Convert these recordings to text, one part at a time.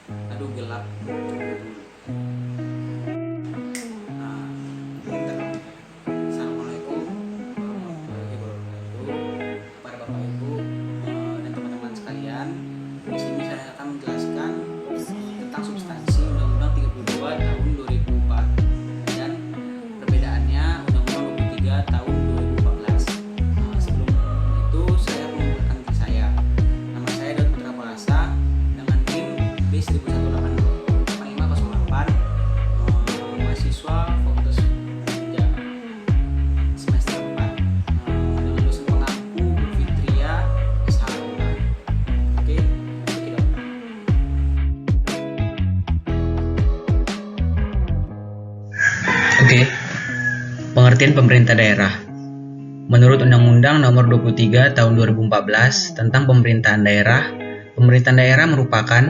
Aduh gelap. Nah, bentar dong. Assalamualaikum warahmatullahi wabarakatuh para Bapak Ibu dan teman-teman sekalian. Di sini saya akan menjelaskan tentang substansi Undang-Undang 32 tahun 2004 dan perbedaannya Undang-Undang 23 tahun 2014. Sebelum itu saya memperkenalkan diri saya. Nama saya Daud Putra Palasa dengan NIM B1188508, mahasiswa Fakultas Kerja semester 4, dengan dosen pengampu Bu Fitria Isharona. Oke, cekidot. Oke, pengertian pemerintah daerah. Menurut Undang-Undang Nomor 23 Tahun 2014 tentang Pemerintahan Daerah merupakan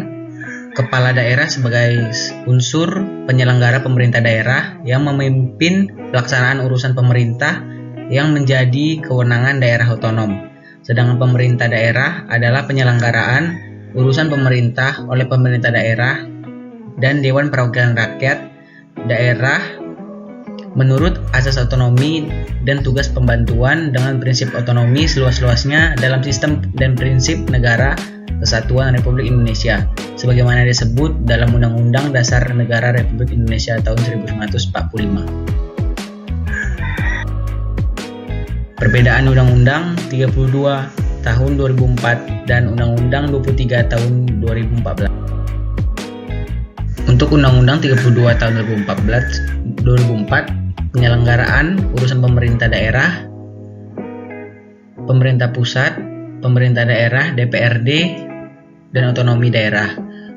kepala daerah sebagai unsur penyelenggara pemerintah daerah yang memimpin pelaksanaan urusan pemerintah yang menjadi kewenangan daerah otonom. Sedangkan pemerintah daerah adalah penyelenggaraan urusan pemerintah oleh pemerintah daerah dan Dewan Perwakilan Rakyat daerah menurut asas otonomi dan tugas pembantuan dengan prinsip otonomi seluas-luasnya dalam sistem dan prinsip negara Kesatuan Republik Indonesia sebagaimana disebut dalam Undang-Undang Dasar Negara Republik Indonesia tahun 1945. Perbedaan Undang-Undang 32 tahun 2004 dan Undang-Undang 23 tahun 2014. Untuk Undang-Undang 32 tahun 2004 penyelenggaraan urusan pemerintah daerah, pemerintah pusat, pemerintah daerah, DPRD, dan otonomi daerah.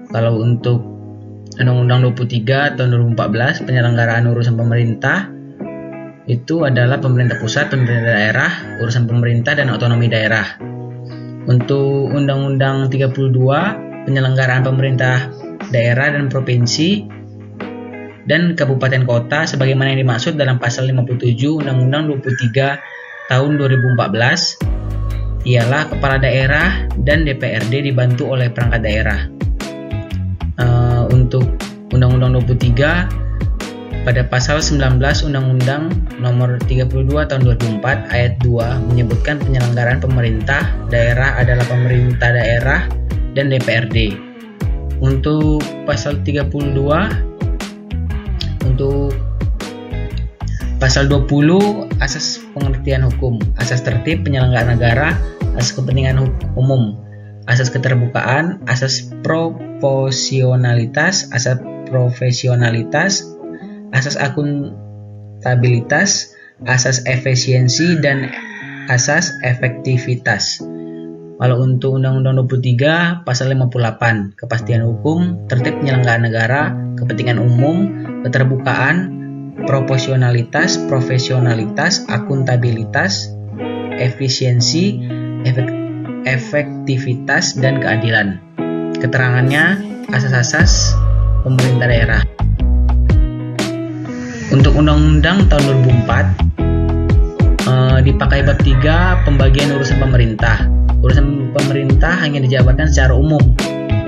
Kalau untuk Undang-Undang 23 tahun 2014 penyelenggaraan urusan pemerintah itu adalah pemerintah pusat, pemerintah daerah, urusan pemerintah, dan otonomi daerah. Untuk Undang-Undang 32 penyelenggaraan pemerintah daerah dan provinsi dan kabupaten kota sebagaimana yang dimaksud dalam pasal 57 Undang-Undang 23 tahun 2014 ialah kepala daerah dan DPRD dibantu oleh perangkat daerah. Untuk Undang-Undang 23 pada pasal 19 Undang-Undang Nomor 32 tahun 2004 ayat 2 menyebutkan penyelenggaraan pemerintah daerah adalah pemerintah daerah dan DPRD. Untuk pasal 32 untuk pasal 20 asas pengertian hukum, asas tertib penyelenggaraan negara, asas kepentingan umum, asas keterbukaan, asas proporsionalitas, asas profesionalitas, asas akuntabilitas, asas efisiensi, dan asas efektivitas. Kalau untuk Undang-Undang 23 pasal 58 kepastian hukum, tertib penyelenggaraan negara, kepentingan umum, keterbukaan, proporsionalitas, profesionalitas, akuntabilitas, efisiensi, efektivitas, dan keadilan. Keterangannya asas-asas pemerintah daerah. Untuk Undang-Undang tahun 2004 dipakai bab 3 pembagian urusan pemerintah. Urusan pemerintah hanya dijabarkan secara umum.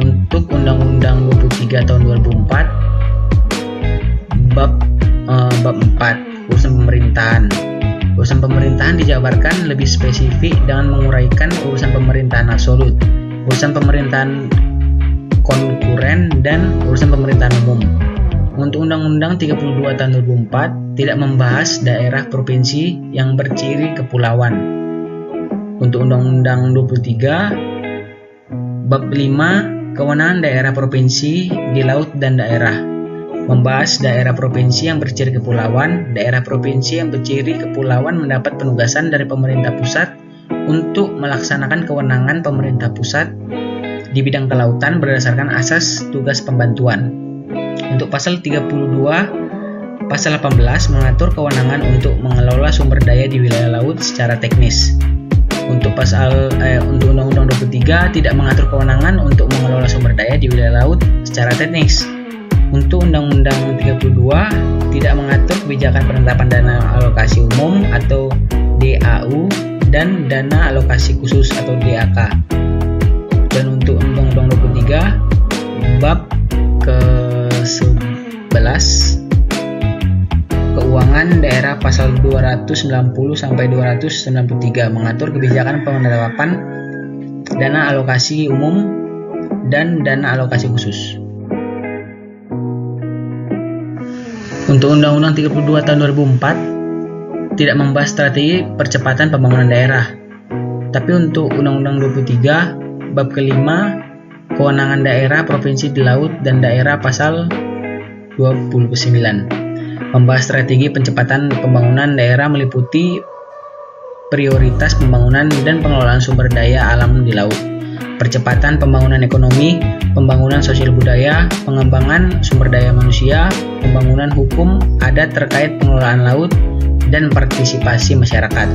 Untuk Undang-Undang 23 tahun 2004 bab 4 urusan pemerintahan. Urusan pemerintahan dijabarkan lebih spesifik dengan menguraikan urusan pemerintahan absolut, urusan pemerintahan konkuren, dan urusan pemerintahan umum. Untuk Undang-Undang 32 tahun 2004 tidak membahas daerah provinsi yang berciri kepulauan. Untuk Undang-Undang 23 bab 5 kewenangan daerah provinsi di laut dan daerah membahas daerah provinsi yang berciri kepulauan. Daerah provinsi yang berciri kepulauan mendapat penugasan dari pemerintah pusat untuk melaksanakan kewenangan pemerintah pusat di bidang kelautan berdasarkan asas tugas pembantuan. Untuk pasal 32 pasal 18 mengatur kewenangan untuk mengelola sumber daya di wilayah laut secara teknis. Untuk untuk Undang-Undang 23 tidak mengatur kewenangan untuk mengelola sumber daya di wilayah laut secara teknis. Untuk Undang-Undang 32 tidak mengatur kebijakan penetapan dana alokasi umum atau DAU dan dana alokasi khusus atau DAK. Dan untuk Undang-Undang 23 bab 11, Keuangan Daerah pasal 290 sampai 293 mengatur kebijakan penerapan dana alokasi umum dan dana alokasi khusus. Untuk Undang-Undang 32 tahun 2004 tidak membahas strategi percepatan pembangunan daerah. Tapi untuk Undang-Undang 23 bab kelima kewenangan daerah provinsi di laut dan daerah pasal 29 membahas strategi percepatan pembangunan daerah meliputi prioritas pembangunan dan pengelolaan sumber daya alam di laut, percepatan pembangunan ekonomi, pembangunan sosial budaya, pengembangan sumber daya manusia, pembangunan hukum adat terkait pengelolaan laut, dan partisipasi masyarakat.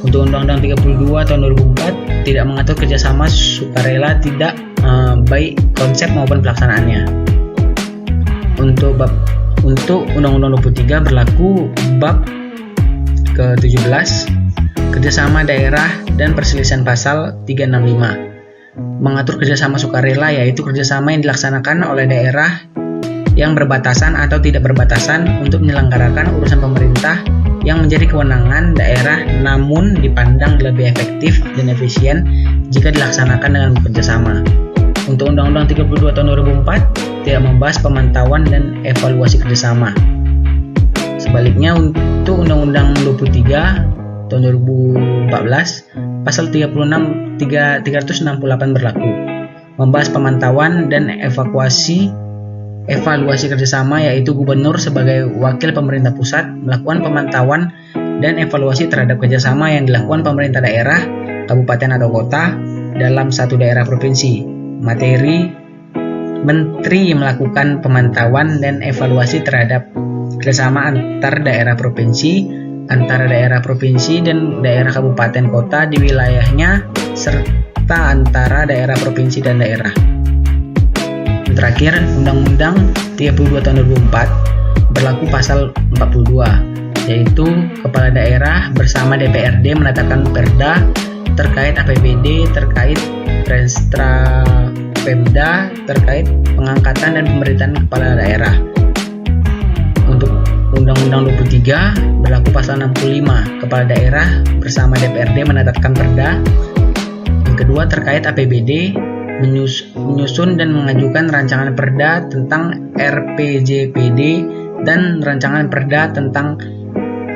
Untuk Undang-Undang 32 tahun 2004 tidak mengatur kerjasama sukarela tidak baik konsep maupun pelaksanaannya. Untuk Undang-Undang 23 berlaku bab ke-17 kerjasama daerah dan perselisihan pasal 365 mengatur kerjasama sukarela, yaitu kerjasama yang dilaksanakan oleh daerah yang berbatasan atau tidak berbatasan untuk menyelenggarakan urusan pemerintah yang menjadi kewenangan daerah namun dipandang lebih efektif dan efisien jika dilaksanakan dengan bekerjasama. Untuk Undang-Undang 32 tahun 2004 tidak membahas pemantauan dan evaluasi kerjasama. Sebaliknya untuk Undang-Undang 23 tahun 2014 pasal 368 berlaku, membahas pemantauan dan evaluasi kerjasama, yaitu gubernur sebagai wakil pemerintah pusat melakukan pemantauan dan evaluasi terhadap kerjasama yang dilakukan pemerintah daerah, kabupaten atau kota dalam satu daerah provinsi. Menteri melakukan pemantauan dan evaluasi terhadap kerjasama antar daerah provinsi, antara daerah provinsi dan daerah kabupaten kota di wilayahnya, serta antara daerah provinsi dan daerah. Terakhir, Undang-Undang 32 tahun 2004 berlaku pasal 42, yaitu kepala daerah bersama DPRD menetapkan perda terkait APBD, terkait Renstra Pemda, terkait pengangkatan dan pemerintahan kepala daerah. Untuk Undang-Undang 23 berlaku pasal 65, kepala daerah bersama DPRD menetapkan perda. Yang kedua terkait APBD, menyusun dan mengajukan rancangan perda tentang RPJPD dan rancangan perda tentang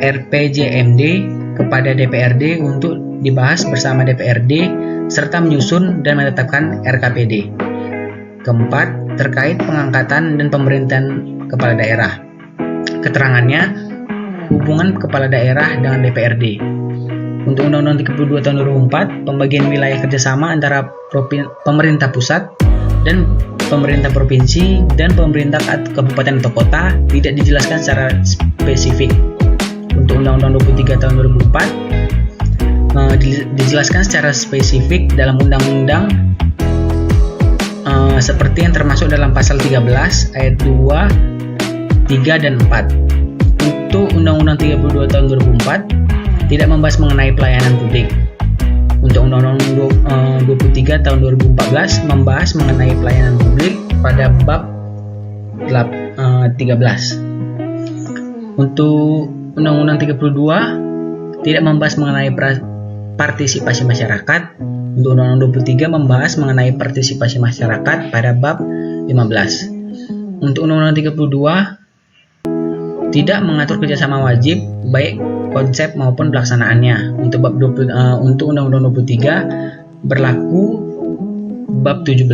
RPJMD kepada DPRD untuk dibahas bersama DPRD serta menyusun dan menetapkan RKPD. Keempat, terkait pengangkatan dan pemerintahan kepala daerah. Keterangannya, hubungan kepala daerah dengan DPRD. Untuk Undang-Undang 32 tahun 2004, pembagian wilayah kerjasama antara pemerintah pusat dan pemerintah provinsi dan pemerintah kabupaten atau kota tidak dijelaskan secara spesifik. Untuk Undang-Undang 23 tahun 2004 dijelaskan secara spesifik dalam undang-undang seperti yang termasuk dalam pasal 13 ayat 2, 3 dan 4. Untuk Undang-Undang 32 tahun 2004 tidak membahas mengenai pelayanan publik. Untuk Undang-Undang 23 tahun 2014 membahas mengenai pelayanan publik pada bab 13. Untuk Undang-Undang 32 tidak membahas mengenai partisipasi masyarakat. Untuk Undang-Undang 23 membahas mengenai partisipasi masyarakat pada bab 15. Untuk Undang-Undang 32 tidak mengatur kerjasama wajib baik konsep maupun pelaksanaannya. Untuk Undang-Undang 23 berlaku bab 17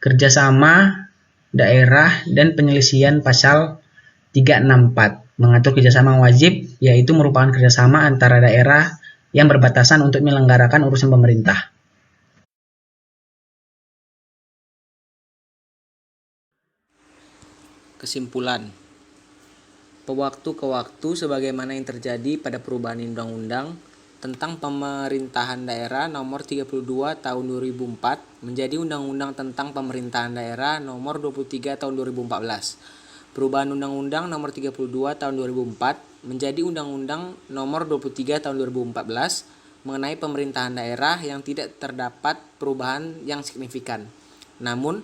kerjasama daerah dan penyelesaian pasal 364 mengatur kerjasama wajib, yaitu merupakan kerjasama antara daerah yang berbatasan untuk menyelenggarakan urusan pemerintah. Kesimpulan, pewaktu ke waktu sebagaimana yang terjadi pada perubahan undang-undang tentang pemerintahan daerah nomor 32 tahun 2004 menjadi undang-undang tentang pemerintahan daerah nomor 23 tahun 2014. Perubahan undang-undang nomor 32 tahun 2004 menjadi undang-undang nomor 23 tahun 2014 mengenai pemerintahan daerah yang tidak terdapat perubahan yang signifikan. Namun,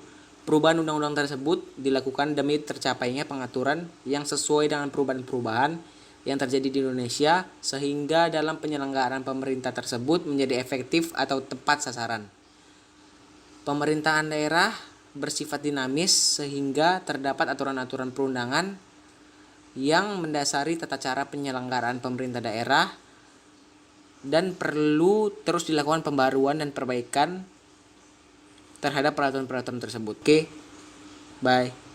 Perubahan undang-undang tersebut dilakukan demi tercapainya pengaturan yang sesuai dengan perubahan-perubahan yang terjadi di Indonesia sehingga dalam penyelenggaraan pemerintah tersebut menjadi efektif atau tepat sasaran. Pemerintahan daerah bersifat dinamis sehingga terdapat aturan-aturan perundangan yang mendasari tata cara penyelenggaraan pemerintah daerah dan perlu terus dilakukan pembaruan dan perbaikan terhadap peraturan-peraturan tersebut. Oke, bye.